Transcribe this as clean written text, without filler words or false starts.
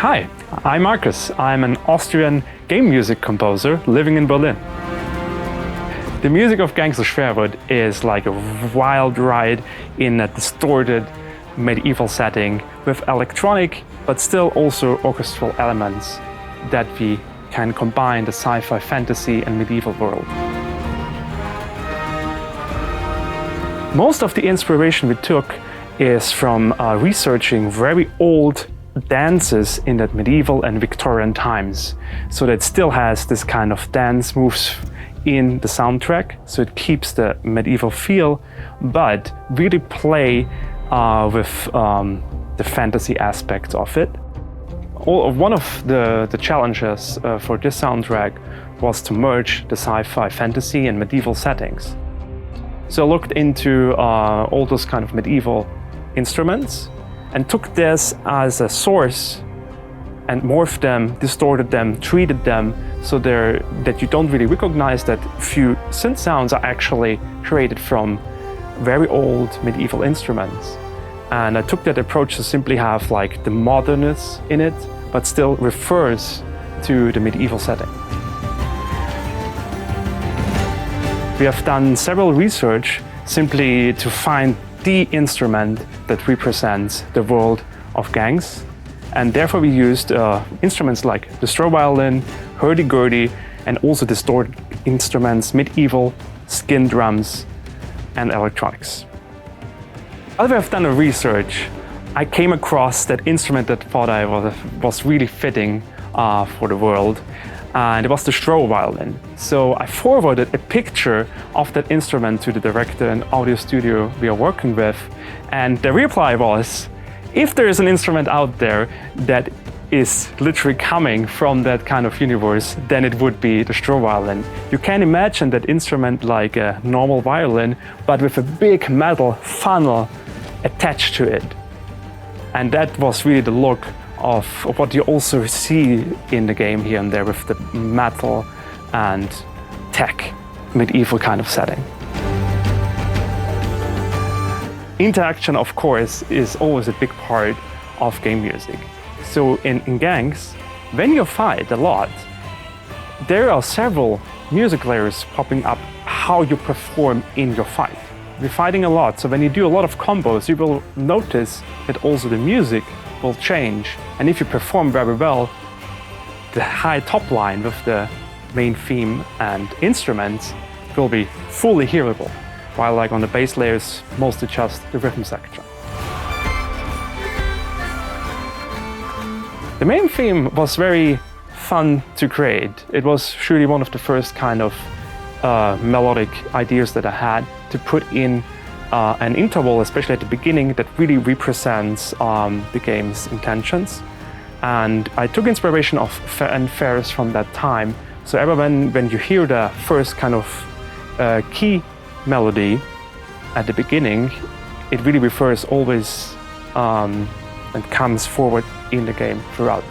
Hi, I'm Markus. I'm an Austrian game music composer living in Berlin. The music of Gangs of Sherwood is like a wild ride in a distorted medieval setting with electronic but still also orchestral elements that we can combine the sci-fi, fantasy and medieval world. Most of the inspiration we took is from researching very old dances in the medieval and Victorian times. So that it still has this kind of dance moves in the soundtrack, so it keeps the medieval feel, but really play with the fantasy aspect of it. One of the challenges for this soundtrack was to merge the sci-fi, fantasy and medieval settings. So I looked into all those kind of medieval instruments and took this as a source and morphed them, distorted them, treated them so that you don't really recognize that few synth sounds are actually created from very old medieval instruments. And I took that approach to simply have like the modernness in it, but still refers to the medieval setting. We have done several research simply to find the instrument that represents the world of Gangs. And therefore we used instruments like the straw violin, hurdy-gurdy, and also distorted instruments, medieval, skin drums, and electronics. While we have done a research, I came across that instrument that I thought was really fitting for the world, and it was the straw violin. So I forwarded a picture of that instrument to the director and audio studio we are working with, and the reply was, if there is an instrument out there that is literally coming from that kind of universe, then it would be the straw violin. You can imagine that instrument like a normal violin, but with a big metal funnel attached to it. And that was really the look of what you also see in the game here and there with the metal and tech medieval kind of setting. Interaction, of course, is always a big part of game music. So in Gangs, when you fight a lot, there are several music layers popping up how you perform in your fight. You're fighting a lot, so when you do a lot of combos, you will notice that also the music will change. And if you perform very well, the high top line with the main theme and instruments will be fully hearable, while like on the bass layers, mostly just the rhythm section. The main theme was very fun to create. It was surely one of the first kind of melodic ideas that I had to put in an interval, especially at the beginning, that really represents the game's intentions. And I took inspiration of fanfares from that time. So when you hear the first kind of key melody at the beginning, it really refers always and comes forward in the game throughout.